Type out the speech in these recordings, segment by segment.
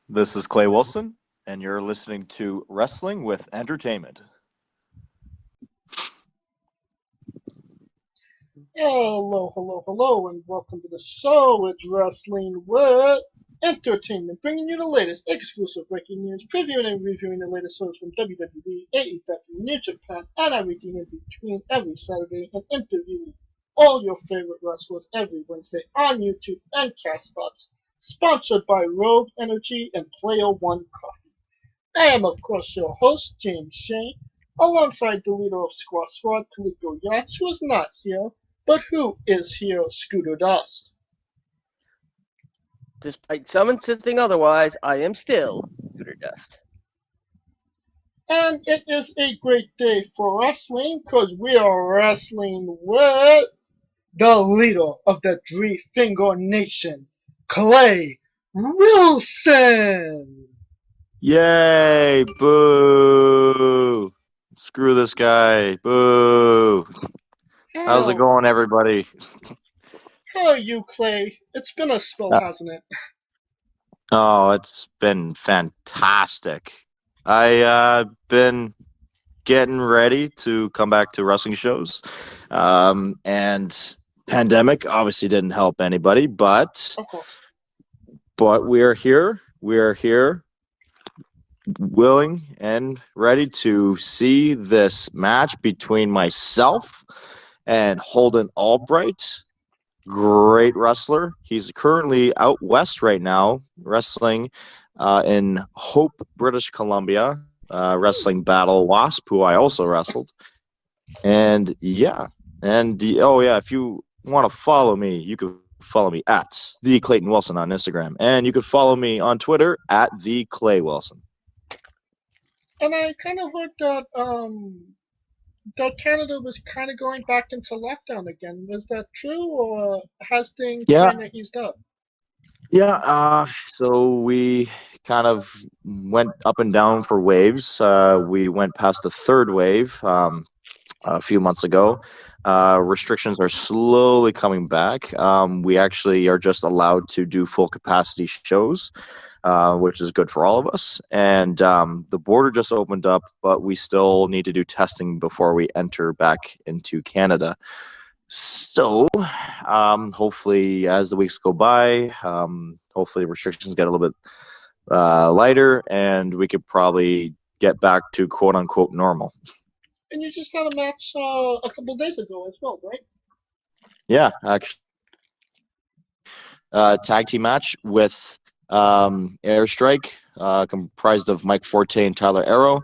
This is Clay Wilson, and you're listening to Wrestling with Entertainment. Hello, and welcome to the show. It's Wrestling with Entertainment, bringing you the latest exclusive breaking news, previewing and reviewing the latest shows from WWE, AEW, New Japan, and everything in between every Saturday, and interviewing all your favorite wrestlers every Wednesday on YouTube and Castbox. Sponsored by Rogue Energy and Player One Coffee. I am, of course, your host, James Shane, alongside the leader of Squad Squad, Kaliko Yachts, who is not here. But who is here, Scooter Dust? Despite some insisting otherwise, I am still Scooter Dust. And it is a great day for wrestling because we are wrestling with the leader of the Three Finger Nation, Clay Wilson. Yay! Boo! Screw this guy! Boo! How's it going, everybody? How are you, Clay? It's been a spell, hasn't it? Oh, it's been fantastic. I been getting ready to come back to wrestling shows, and pandemic obviously didn't help anybody, but Of course. we are here. We are here, willing and ready to see this match between myself and Holden Albright. Great wrestler. He's currently out west right now, wrestling in Hope, British Columbia, wrestling Battle Wasp, who I also wrestled. And if you want to follow me, you can follow me at the Clayton Wilson on Instagram, and you can follow me on Twitter at the Clay Wilson. And I kind of heard that Canada was kind of going back into lockdown again. Is that true, or has things kind of eased up? Yeah, so we kind of went up and down for waves. We went past the third wave a few months ago. Restrictions are slowly coming back. We actually are just allowed to do full capacity shows, which is good for all of us. And the border just opened up, but we still need to do testing before we enter back into Canada. So hopefully as the weeks go by, hopefully restrictions get a little bit lighter, and we could probably get back to quote-unquote normal. And you just had a match a couple of days ago as well, right? Yeah, actually. Tag team match with Airstrike, comprised of Mike Forte and Tyler Arrow.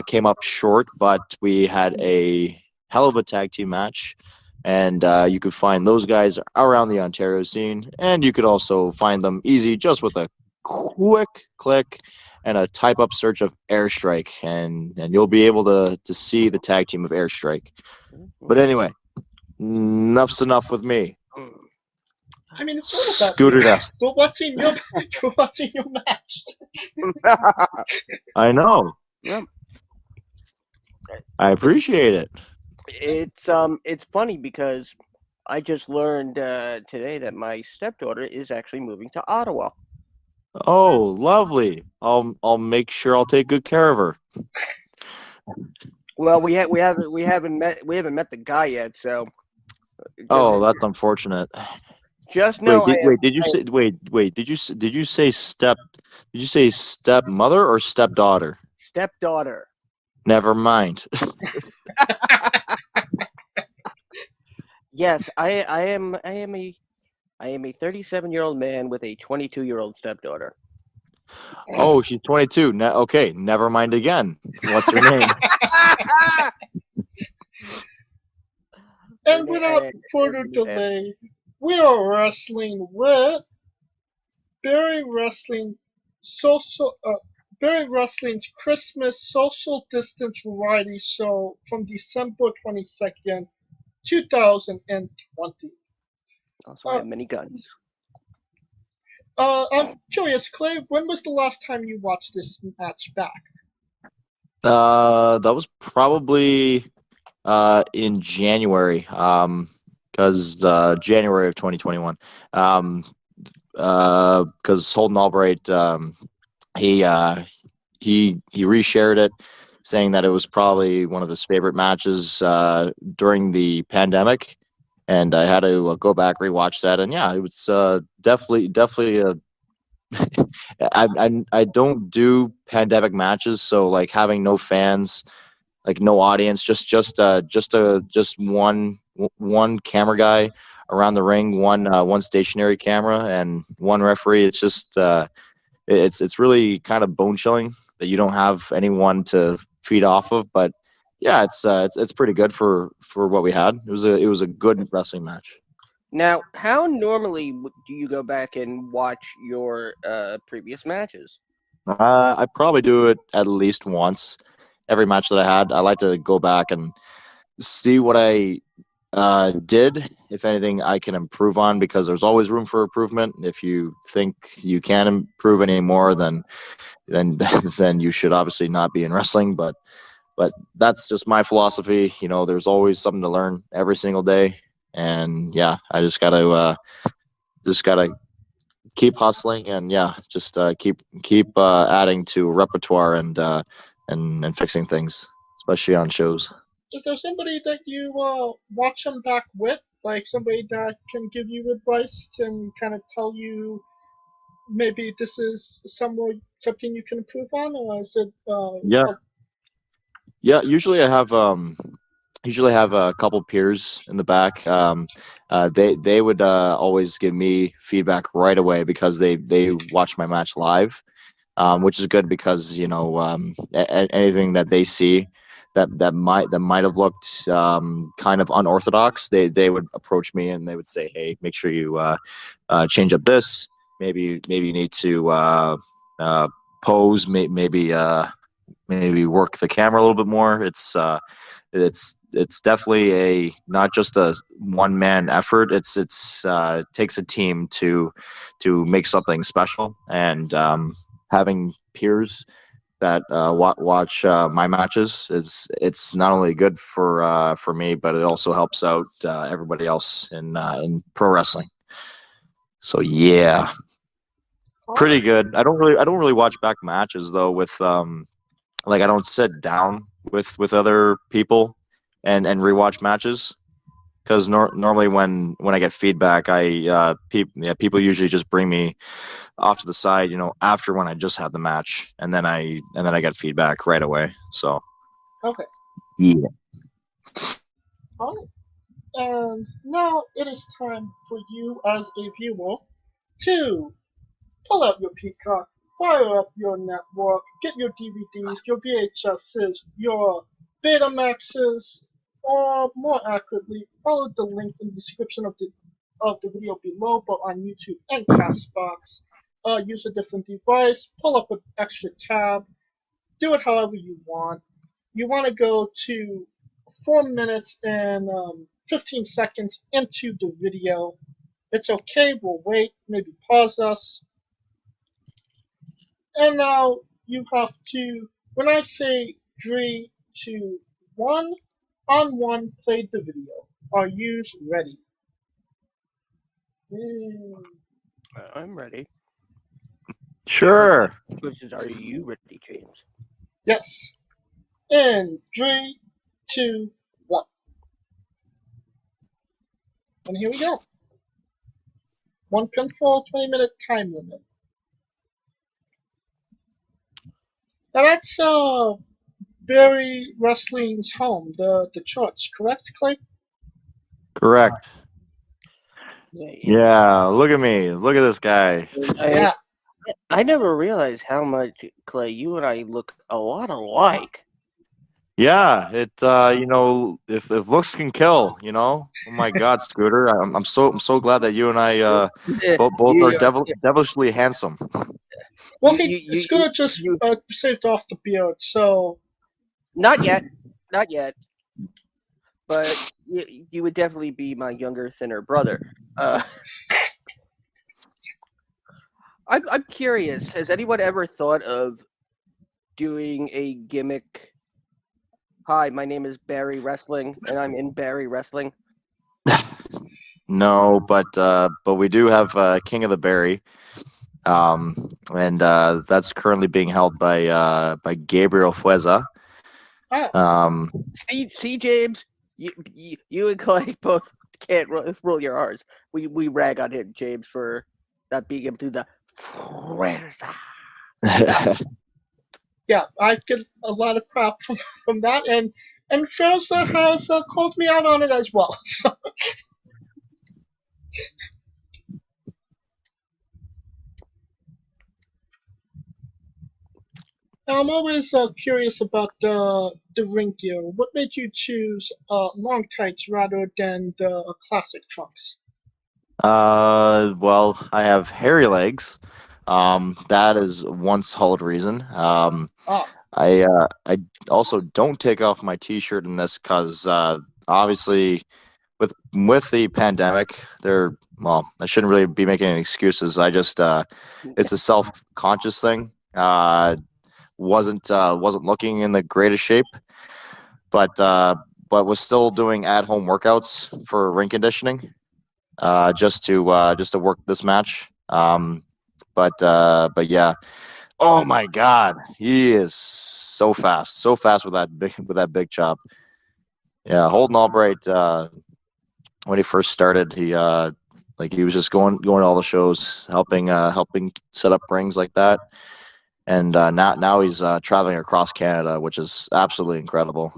Came up short, but we had a hell of a tag team match. And you could find those guys around the Ontario scene. And you could also find them easy just with a quick click and a type-up search of Airstrike. And you'll be able to see the tag team of Airstrike. But anyway, enough's enough with me. I mean, it's all about Scooter Dust. We're watching your match. I know. Yep. I appreciate it. It's funny because I just learned today that my stepdaughter is actually moving to Ottawa. Oh, lovely. I'll make sure I'll take good care of her. Well, we haven't met the guy yet, so. Oh, that's unfortunate. Just know. Did you say stepmother or stepdaughter? Stepdaughter. Never mind. Yes, I am a 37-year-old man with a 22-year-old stepdaughter. Oh, she's 22. Okay, never mind again. What's her name? And without further delay, we are wrestling with Barrie Wrestling's Christmas social distance variety show from December 22nd, 2020. Also, I have many guns. I'm curious, Clay, when was the last time you watched this match back? That was probably in January, because January of 2021, because Holden Albright he he reshared it, saying that it was probably one of his favorite matches during the pandemic. And I had to go back rewatch that, and yeah, it was definitely a. I don't do pandemic matches, so like having no fans, like no audience, just one camera guy around the ring, one stationary camera, and one referee. It's just it's really kind of bone chilling that you don't have anyone to feed off of. But yeah, it's pretty good for what we had. It was a good wrestling match. Now, how normally do you go back and watch your previous matches? I probably do it at least once every match that I had. I like to go back and see what I did, if anything I can improve on, because there's always room for improvement. If you think you can improve any more, then then you should obviously not be in wrestling. But that's just my philosophy. There's always something to learn every single day, and yeah, I just gotta keep hustling, and yeah, just keep adding to repertoire and fixing things, especially on shows. Is there somebody that you watch them back with, like somebody that can give you advice and kind of tell you maybe this is something you can improve on, or is it Yeah, yeah. Usually I have a couple peers in the back. They would always give me feedback right away because they watch my match live, which is good because anything that they see that might have looked kind of unorthodox, they would approach me and they would say, "Hey, make sure you change up this. Maybe you need to uh, pose. Maybe work the camera a little bit more." It's definitely a not just a one man effort. It takes a team to make something special, and having peers that watch my matches is it's not only good for me, but it also helps out everybody else in pro wrestling. So yeah, pretty alright. good. I don't really watch back matches though with like I don't sit down with other people and rewatch matches because normally when I get feedback, people usually just bring me off to the side, after when I just had the match, and then I get feedback right away. So Okay. yeah, Alright. And now it is time for you as a viewer to pull out your Peacock, fire up your network, get your DVDs, your VHSs, your Betamaxes, or more accurately, follow the link in the description of the video below, but on YouTube and Castbox. Use a different device, pull up an extra tab, do it however you want. You want to go to 4 minutes and 15 seconds into the video. It's okay, we'll wait, maybe pause us. And now you have to, when I say 3, 2, 1, on 1, play the video. Are you ready? Mm, I'm ready. sure. Questions, are you ready, James? yes. In 3, 2, 1. And here we go. One control, 20-minute time limit. Now that's Barrie Wrestling's home, the church, correct, Clay? Correct. Yeah. Yeah, look at me. Look at this guy. I, Yeah. I never realized how much, Clay, you and I look a lot alike. Yeah, if looks can kill, Oh my God, Scooter, I'm so glad that you and I both are you, devilishly handsome. Well, you, it's you, gonna just you, saved off the beard, so not yet, not yet, but you would definitely be my younger, thinner brother. Uh, I'm curious. Has anyone ever thought of doing a gimmick? Hi, my name is Barrie Wrestling, and I'm in Barrie Wrestling. No, but we do have King of the Barrie. and that's currently being held by Gabriel Fueza. Ah, See, James, you and Clay both can't rule your R's. We rag on him, James, for not being able to do the fuerza. yeah, I get a lot of crap from that, and Froza has called me out on it as well. So, I'm always curious about the ring gear. What made you choose long tights rather than the classic trunks? Well, I have hairy legs. That is one solid reason. Ah, I also don't take off my t-shirt in this because obviously with the pandemic, well, I shouldn't really be making any excuses. I just it's a self-conscious thing. Wasn't looking in the greatest shape, but was still doing at-home workouts for ring conditioning, just to work this match. But yeah. Oh my God, he is so fast with that big chop. Yeah, Holden Albright. When he first started, he was just going to all the shows, helping set up rings like that, and now he's traveling across Canada, which is absolutely incredible.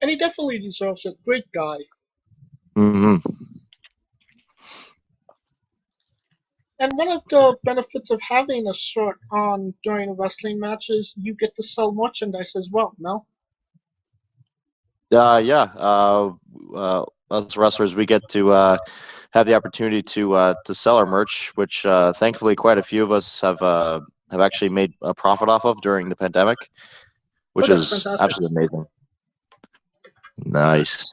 and he definitely deserves it. Great guy. Hmm. And one of the benefits of having a shirt on during a wrestling match is you get to sell merchandise as well, no? Yeah. Us wrestlers, we get to have the opportunity to sell our merch, which thankfully quite a few of us have actually made a profit off of during the pandemic, Oh, which that's is fantastic. absolutely amazing. Nice.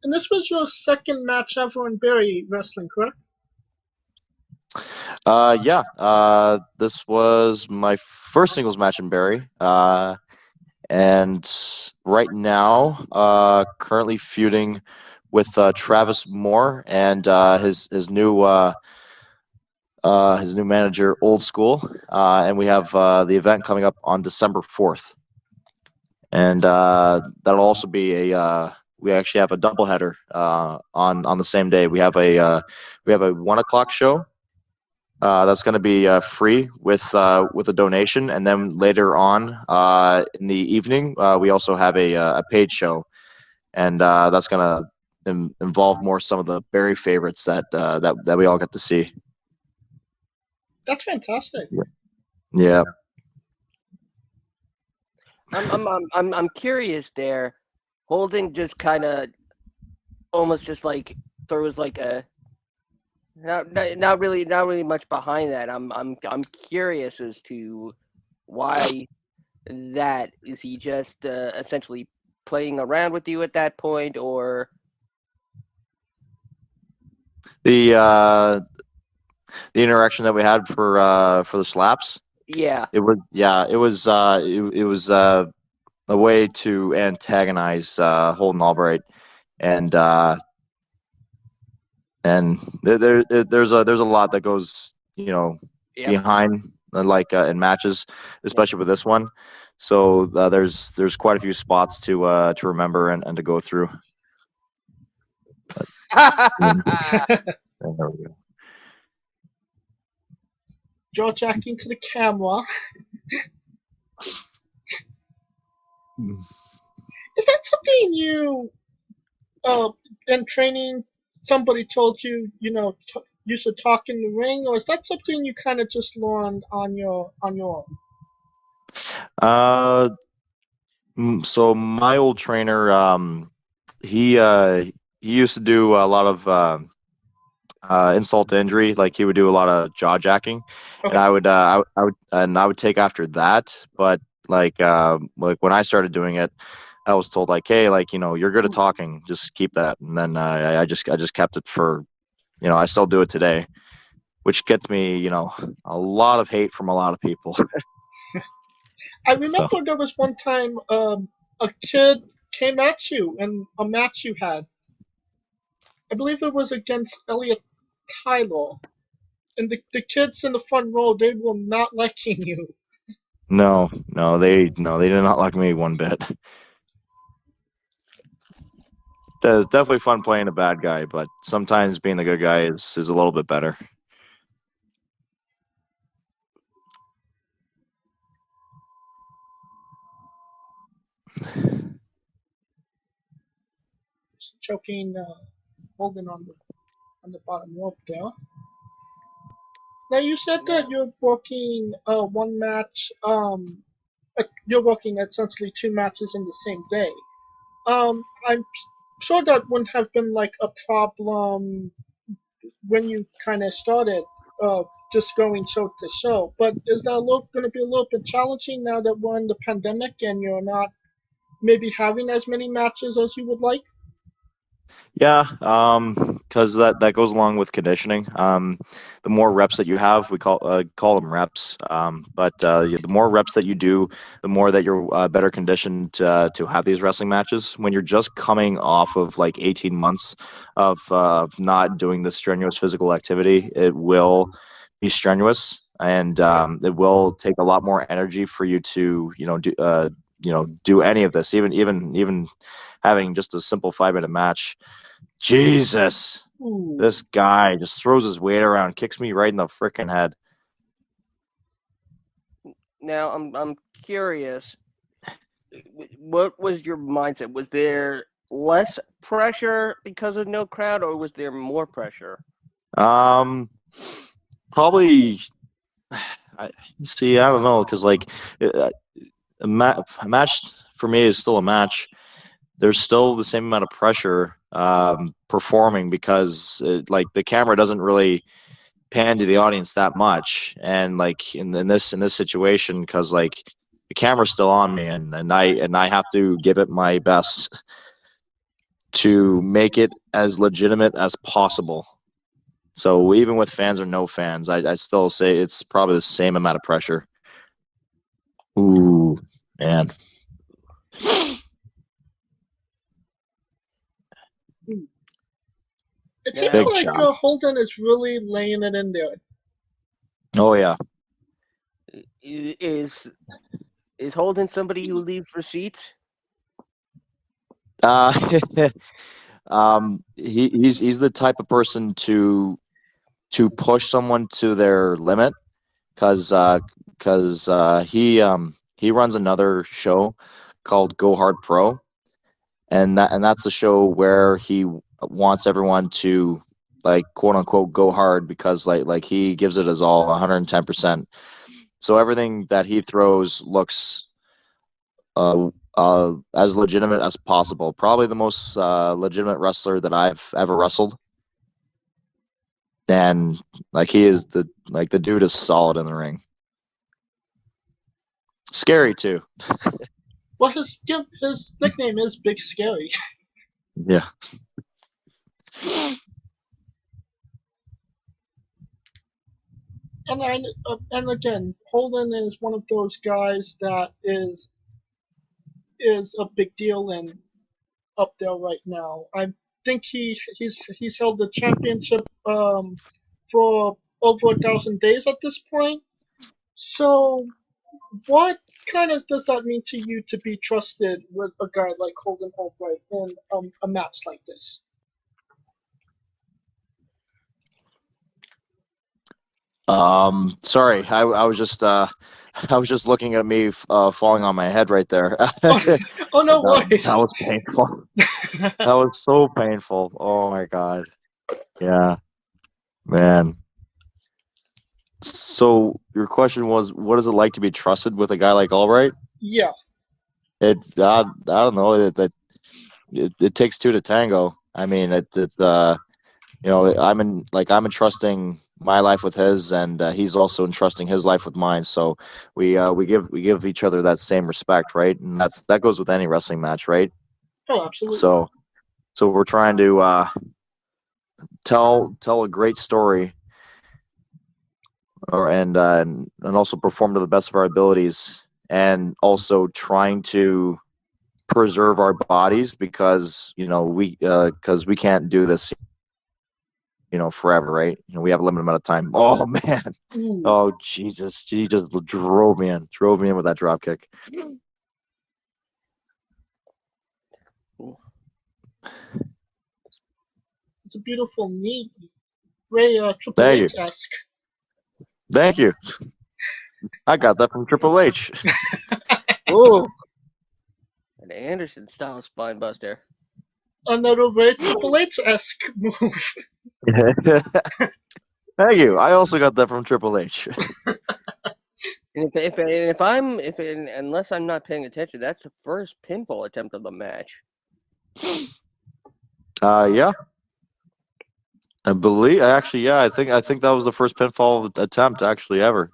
And this was your second match ever in Barrie wrestling, correct? Yeah. This was my first singles match in Barrie. And right now, currently feuding with Travis Moore and his new manager, Old School, and we have the event coming up on December 4th, and that'll also be a. We actually have a doubleheader on the same day. We have a 1 o'clock show that's going to be free with a donation, and then later on in the evening, we also have a paid show, and that's going to involve more some of the Barry favorites that we all get to see. That's fantastic. Yeah. I'm curious there. Holden just kind of almost just like throws like a not really much behind that. I'm curious as to why that is. He just essentially playing around with you at that point, or The interaction that we had for the slaps. yeah. It was a way to antagonize Holden Albright, and there's a lot that goes Yep. behind in matches, especially with this one. So there's quite a few spots to remember and to go through. There we go. Jaw jacking to the camera. Is that something you, in training, somebody told you, you should talk in the ring, or is that something you kind of just learned on your own? Uh, so my old trainer, he used to do a lot of insult to injury. Like he would do a lot of jaw jacking, and Okay. I would take after that. But like when I started doing it, I was told like, hey, like you're good at talking, just keep that. And then I just kept it for, I still do it today, which gets me a lot of hate from a lot of people. I So remember there was one time a kid came at you in a match you had. I believe it was against Elliot Tyler. and the kids in the front row, they were not liking you. No, they did not like me one bit. It's definitely fun playing a bad guy, but sometimes being the good guy is a little bit better. Just choking, holding on the bottom rope there. Now you said that you're working one match. You're working essentially two matches in the same day. I'm sure that wouldn't have been like a problem when you kind of started, just going show to show. But is that going to be a little bit challenging now that we're in the pandemic and you're not maybe having as many matches as you would like? Yeah, because that goes along with conditioning. The more reps that you have, we call them reps. The more reps that you do, the more that you're better conditioned to have these wrestling matches. When you're just coming off of like 18 months of not doing this strenuous physical activity, it will be strenuous, and it will take a lot more energy for you to do any of this, even having just a simple 5-minute match. Jesus, Ooh. this guy just throws his weight around, kicks me right in the freaking head. Now I'm curious. What was your mindset? Was there less pressure because of no crowd, or was there more pressure? Probably. I don't know, because like a match for me is still a match. There's still the same amount of pressure performing, because the camera doesn't really pan to the audience that much, and like in this situation, because like the camera's still on me, and I have to give it my best to make it as legitimate as possible. So even with fans or no fans, I still say it's probably the same amount of pressure. Ooh, man. It seems Big like chop. Holden is really laying it in there. Oh yeah. Is Holden somebody who leaves receipts? He's the type of person to push someone to their limit, because he runs another show called Go Hard Pro, and that's a show where he wants everyone to, like, quote unquote, go hard, because like he gives it his all, 110%. So everything that he throws looks as legitimate as possible. Probably the most legitimate wrestler that I've ever wrestled. And like he is the dude is solid in the ring. Scary too. Well, his nickname is Big Scary. Yeah. And again, Holden is one of those guys that is a big deal and up there right now. I think he's held the championship for over 1,000 days at this point. So, what kind of does that mean to you to be trusted with a guy like Holden Albright in a match like this? Sorry, I was just I was just looking at me falling on my head right there. Oh, no That worries. was painful. That was so painful. Oh my God. Yeah, man. So your question was, what is it like to be trusted with a guy like Albright? Yeah. I don't know, it takes two to tango. I mean, I'm entrusting my life with his, and he's also entrusting his life with mine. So we give each other that same respect, right? And that goes with any wrestling match, right? Oh, absolutely. So we're trying to tell a great story, and also perform to the best of our abilities, and also trying to preserve our bodies, because we can't do this forever, right? We have a limited amount of time. Oh man. Ooh, Oh Jesus. He just drove me in with that drop kick. it's a beautiful knee. Very Triple Thank you. H-esque. Thank you. I got that from Triple H. Ooh, an Anderson style spine buster. Another very Triple H-esque move. Thank you. I also got that from Triple H. And unless I'm not paying attention, that's the first pinfall attempt of the match. Yeah. I believe actually, yeah, I think that was the first pinfall attempt actually ever.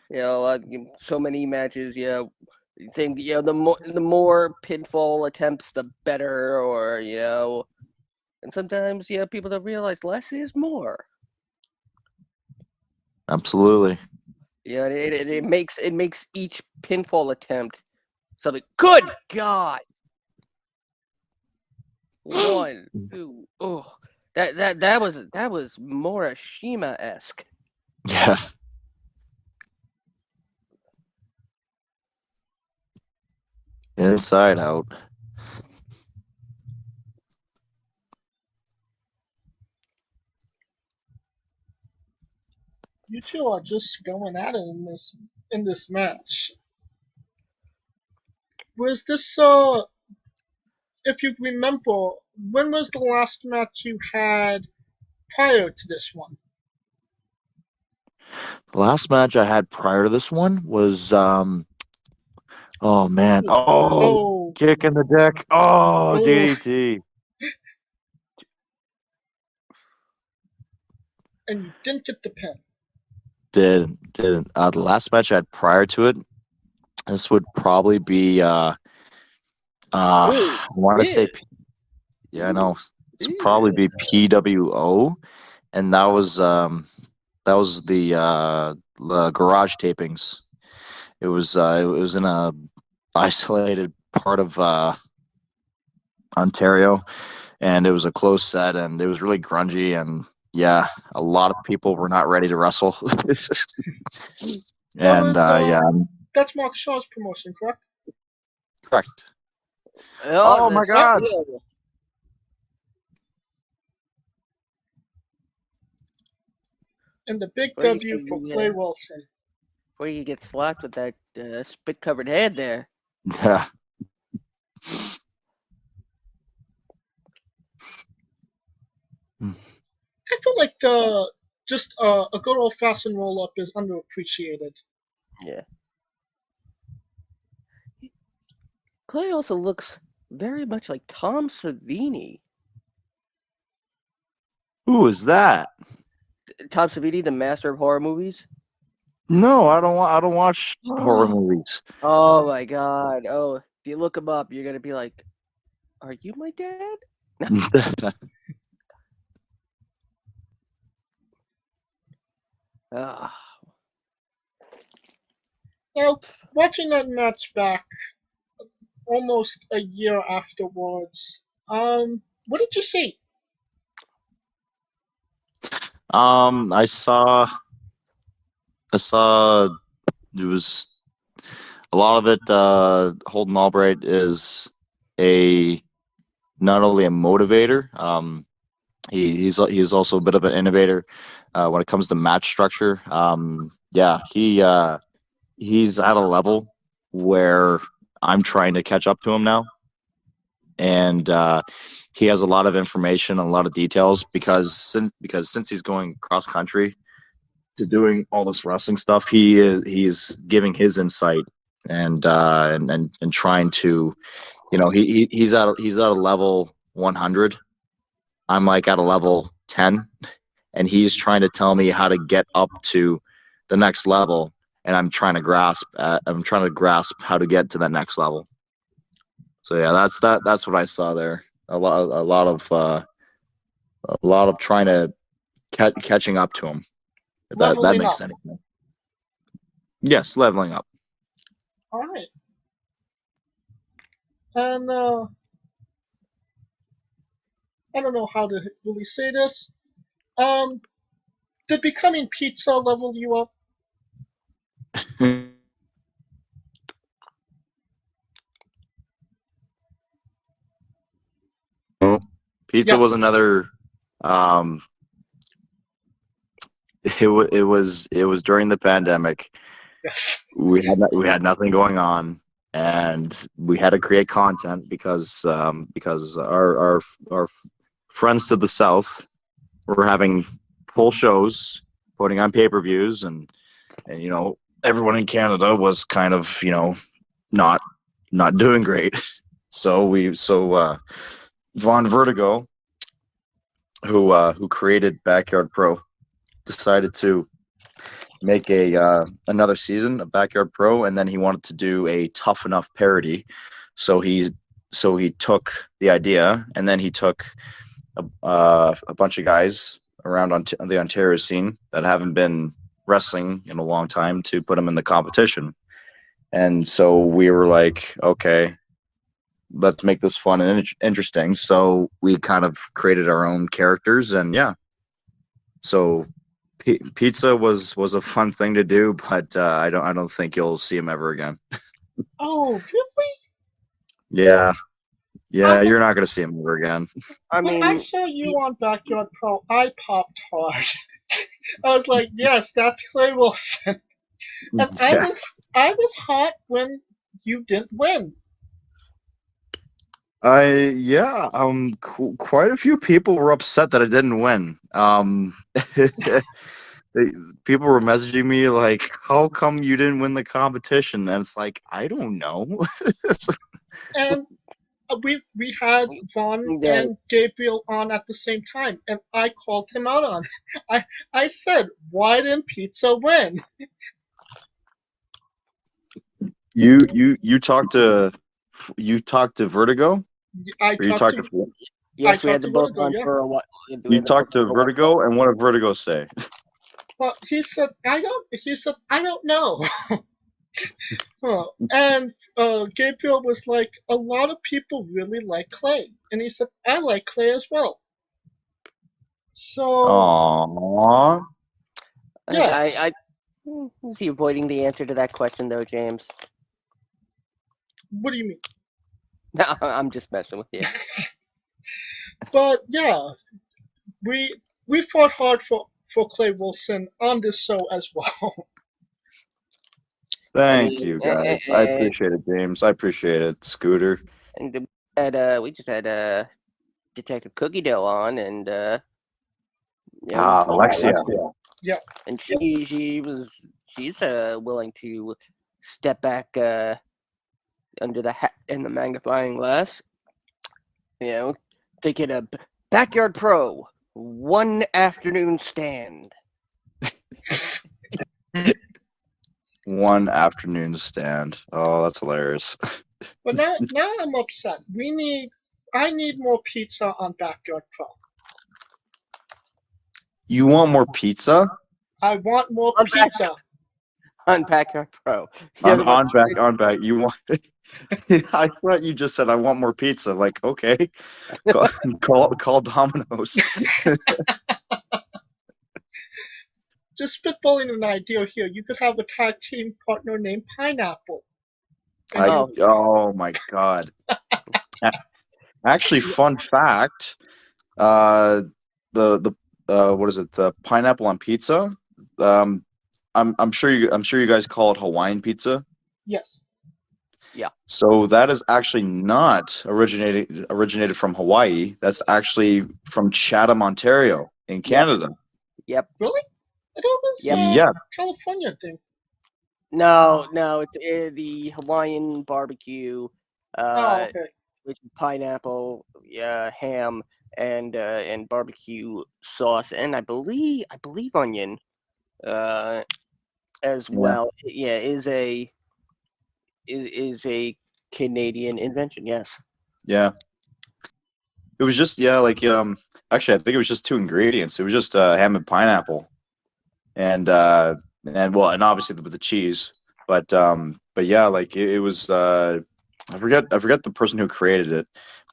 So many matches. You think the more pinfall attempts, the better, or and sometimes people don't realize less is more. Absolutely. Yeah, it makes each pinfall attempt something. Good God! 1, 2. Oh, that was Morishima-esque. Yeah. Inside out. You two are just going at it in this match. Was this if you remember, when was the last match you had prior to this one? The last match I had prior to this one was oh man. Oh, Kick in the deck. Oh, oh, DDT. and you didn't get the pin. Didn't. The last match I had prior to it, this would probably be I want to say yeah, I know. This would probably be PWO, and that was the garage tapings. It was in a isolated part of Ontario, and it was a close set, and it was really grungy, and yeah, a lot of people were not ready to wrestle. That And was yeah, that's Mark Shaw's promotion, correct? correct. Oh My God. And the big Where W for Clay Wilson. you get slapped with that spit-covered head there. Yeah. I feel like just a good old fashioned roll up is underappreciated. Yeah. Clay also looks very much like Tom Savini. Who is that? Tom Savini, the master of horror movies. No, I don't watch horror movies. Oh my God! Oh, if you look him up, you're gonna be like, "Are you my dad?" Ah. Now, watching that match back almost a year afterwards, what did you see? I saw it was a lot of it. Holden Albright is a not only a motivator. He's also a bit of an innovator when it comes to match structure. Yeah, he's at a level where I'm trying to catch up to him now, and he has a lot of information and a lot of details because since he's going cross country to doing all this wrestling stuff, he's giving his insight and trying to, he's at a level 100. I'm like at a level 10, and he's trying to tell me how to get up to the next level, and I'm trying to grasp how to get to that next level. So yeah, that's what I saw there. A lot of trying to catching up to him. If that Leveling makes up. any sense. Yes, leveling up. All right. And I don't know how to really say this. Did becoming pizza level you up? Pizza Yeah. was another. Um, it was during the pandemic. Yes. We had nothing going on, and we had to create content because our friends to the south were having full shows, putting on pay-per-views, and you know everyone in Canada was kind of not not doing great. So Von Vertigo, who created Backyard Pro, decided to make a another season of Backyard Pro, and then he wanted to do a Tough Enough parody. So he took the idea, and then he took a bunch of guys around on the Ontario scene that haven't been wrestling in a long time to put them in the competition. And so we were like, okay, let's make this fun and interesting. So we kind of created our own characters, and yeah. So pizza was a fun thing to do, but I don't think you'll see him ever again. Oh, really? Yeah, you're not gonna see him ever again. I When I mean, saw you on Backyard Pro, I popped hard. I was like, yes, that's Clay Wilson. And Yeah, I was hot when you didn't win. quite a few people were upset that I didn't win. People were messaging me like, "How come you didn't win the competition?" And it's like, I don't know. And we had Vaughn yeah, and Gabriel on at the same time, and I called him out on it. I said, why didn't Pizza win? You talked to Vertigo, I or you talked talked to to yes, we had talked them to both Vertigo, on yeah. for a while. We you had them both talked to for a while. Vertigo, and what did Vertigo say? But he said, I don't know. And Gabriel was like, a lot of people really like Clay. And he said, I like Clay as well. So, Aww. yes. Is he avoiding the answer to that question though, James? What do you mean? No, I'm just messing with you. But yeah, we fought hard for Clay Wilson on this show as well. I Thank mean, you guys. I appreciate it, James. I appreciate it, Scooter. and we just had Detective Cookie Dough on, and Alexia. Yeah. and she's willing to step back under the hat and the magnifying glass. They get a Backyard Pro one afternoon stand. One afternoon stand. Oh, that's hilarious. But now I'm upset. I need more pizza on Backyard Pro. You want more pizza? I want more pizza. On Backyard Pro. On back. You want? I thought you just said I want more pizza. Like, okay, call Domino's. Just spitballing an idea here. You could have a tag team partner named Pineapple. Oh my god. Actually, fun fact. The what is it? The pineapple on pizza. I'm sure you guys call it Hawaiian pizza. Yes. Yeah. So that is actually not originated from Hawaii. That's actually from Chatham, Ontario, in Canada. Yep. Really? I thought it was Yeah. California thing. No, it's the Hawaiian barbecue. Okay. Which is pineapple, ham, and barbecue sauce, and I believe onion, as well. Yeah, is a Canadian invention. Yes. Yeah. It was just actually I think it was just two ingredients. It was just ham and pineapple, and obviously with the cheese. But yeah, like it was I forget the person who created it,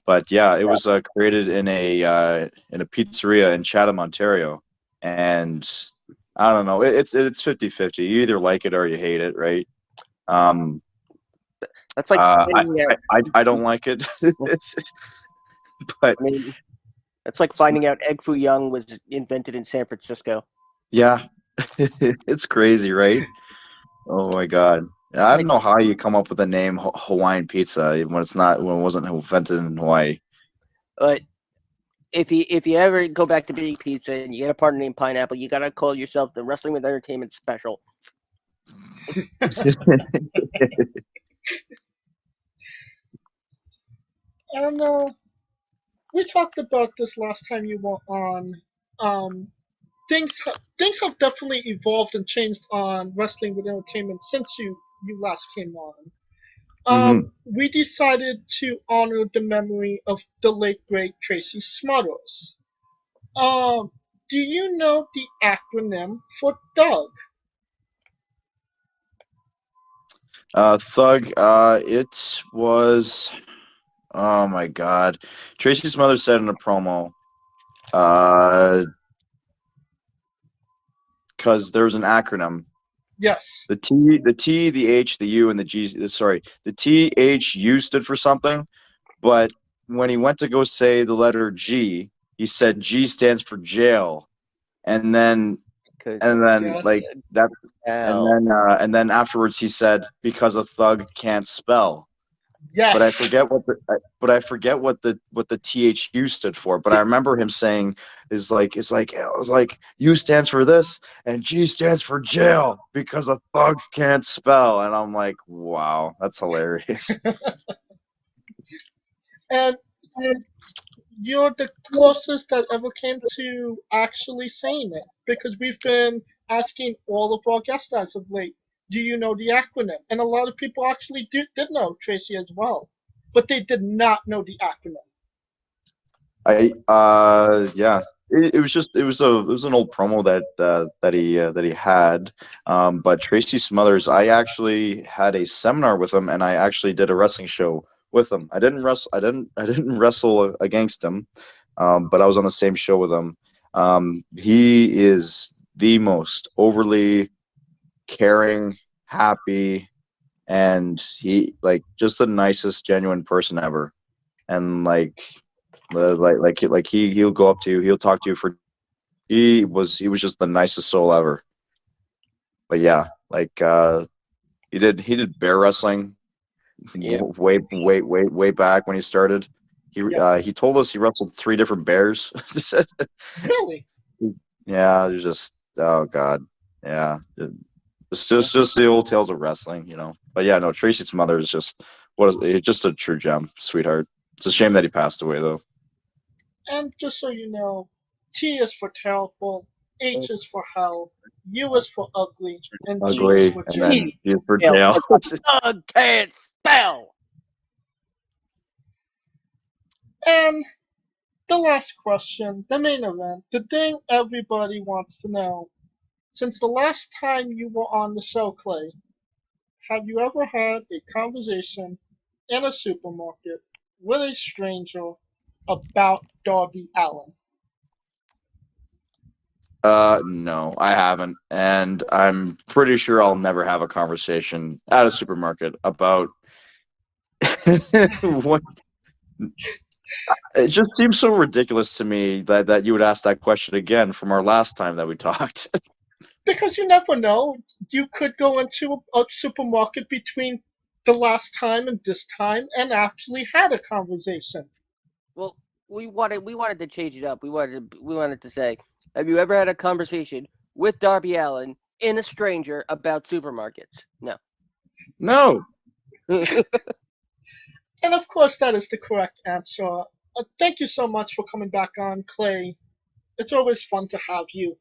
but yeah, it was created in a pizzeria in Chatham, Ontario. and I don't know. It's 50-50. You either like it or you hate it, right? That's like finding out. I don't like it. But I mean, it's like finding out Egg Foo Young was invented in San Francisco. yeah, it's crazy, right? Oh my God. I don't know how you come up with the name Hawaiian pizza when it wasn't invented in Hawaii. But if you ever go back to being pizza and you get a partner named Pineapple, you gotta call yourself the Wrestling with Entertainment Special. I don't know. We talked about this last time you were on. Um, things have definitely evolved and changed on Wrestling with Entertainment since you last came on. We decided to honor the memory of the late great Tracy Smothers. Do you know the acronym for Doug? Thug. It was. Oh my God. Tracy's mother said in a promo. Because there's an acronym. Yes. The T, the H, the U, and the G. Sorry, the T, H, U stood for something, but when he went to go say the letter G, he said G stands for jail, and then Yes. like that, and then afterwards he said because a thug can't spell. Yes. But I forget what the THU stood for. But I remember him saying it was like U stands for this and G stands for jail because a thug can't spell. And I'm like, wow, that's hilarious. And you're the closest that ever came to actually saying it because we've been asking all of our guests as of late, do you know the acronym? And a lot of people actually did know Tracy as well, but they did not know the acronym. Yeah. It was an old promo that he had, but Tracy Smothers, I actually had a seminar with him, and I actually did a wrestling show with him. I didn't wrestle against him, but I was on the same show with him. He is the most overly caring, happy, and he just the nicest, genuine person ever. And he'll go up to you, he'll talk to you for. He was just the nicest soul ever. But yeah, he did bear wrestling way back when he started. He told us he wrestled 3 different bears. Really? Yeah, it's just, oh God, yeah, it's just the old tales of wrestling, But yeah, no, Tracy's mother is just a true gem, sweetheart. It's a shame that he passed away though. And just so you know, T is for terrible, H is for hell, U is for ugly, and G is Ugly, for and jail. then G for jail. Thug can't spell. And the last question, the main event, the thing everybody wants to know. Since the last time you were on the show, Clay, have you ever had a conversation in a supermarket with a stranger about Darby Allin? No, I haven't, and I'm pretty sure I'll never have a conversation at a supermarket about what. It just seems so ridiculous to me that you would ask that question again from our last time that we talked. Because you never know. You could go into a supermarket between the last time and this time and actually had a conversation. Well, we wanted to change it up. We wanted to say, have you ever had a conversation with Darby Allin in a stranger about supermarkets? No. No. And of course, that is the correct answer. Thank you so much for coming back on, Clay. It's always fun to have you.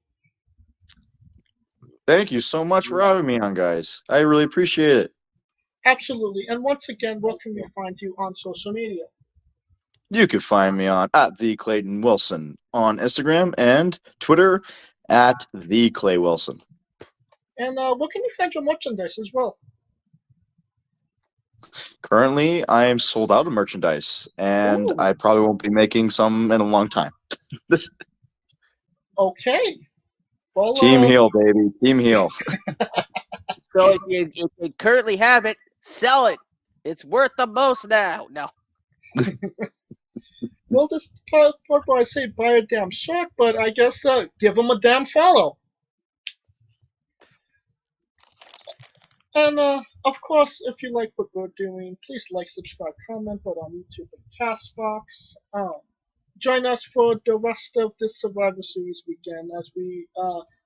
Thank you so much for having me on, guys. I really appreciate it. Absolutely. And once again, where can we find you on social media? You can find me on at the Clayton Wilson on Instagram and Twitter at the Clay Wilson. And where can you find your merchandise as well? Currently, I am sold out of merchandise, and I probably won't be making some in a long time. Okay. Well, Team heel, baby. Team heel. So if you currently have it, sell it. It's worth the most now. No. well, this part where I say buy a damn shirt, but I guess give them a damn follow. And of course, if you like what we're doing, please like, subscribe, comment, but on YouTube and Castbox. Join us for the rest of this Survivor Series weekend as we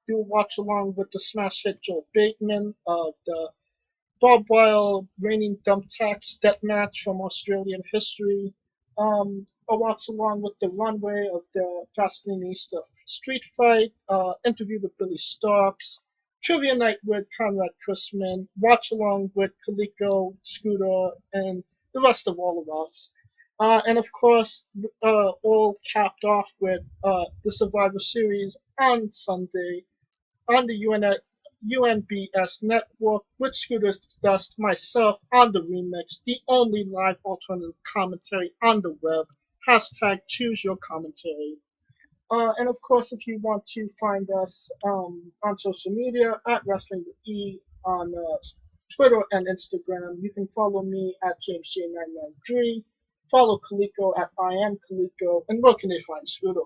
do watch along with the smash hit Joe Bateman, the Bob Wyle reigning thumbtacks death match from Australian history. A watch along with the runway of the Fashionista street fight, interview with Billy Starks, trivia night with Conrad Kussman, watch along with Kaliko, Scooter, and the rest of all of us. And of course, all capped off with the Survivor Series on Sunday on the UNBS network with Scooter Dust, myself on the remix, the only live alternative commentary on the web. Hashtag choose your commentary. And of course, if you want to find us on social media at Wrestling with E on Twitter and Instagram, you can follow me at JamesJ993. Follow Kaliko at I am Kaliko. And where can they find Scooter?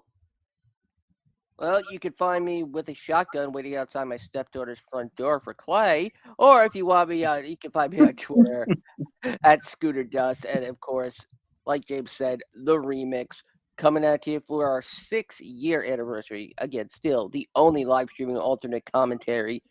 Well, you can find me with a shotgun waiting outside my stepdaughter's front door for Clay. Or if you want me, you can find me on Twitter at Scooter Dust. And of course, like James said, the remix coming at you for our 6-year anniversary. Again, still the only live streaming alternate commentary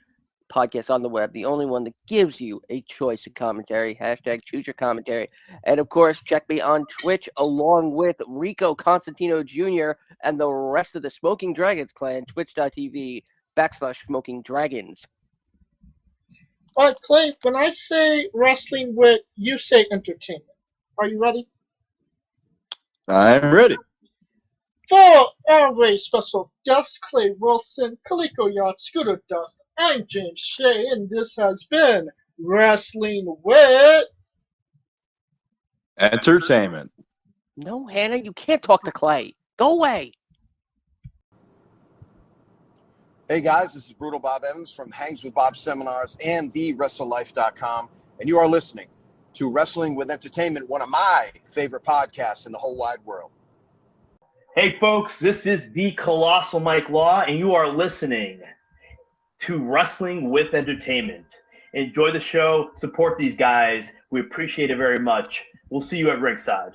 podcast on the web, the only one that gives you a choice of commentary. Hashtag choose your commentary. And of course, check me on Twitch along with Rico Constantino Jr. and the rest of the Smoking Dragons clan, twitch.tv/Smoking Dragons. All right, Clay, when I say wrestling with, you say entertainment. Are you ready? I'm ready. For our very special guest, Clay Wilson, Kaliko Yacht, Scooter Dust, I'm James Shea, and this has been Wrestling with Entertainment. No, Hannah, you can't talk to Clay. Go away. Hey guys, this is Brutal Bob Evans from Hangs with Bob Seminars and TheWrestleLife.com, and you are listening to Wrestling with Entertainment, one of my favorite podcasts in the whole wide world. Hey folks, this is the Colossal Mike Law, and you are listening to Wrestling with Entertainment. Enjoy the show, support these guys. We appreciate it very much. We'll see you at ringside.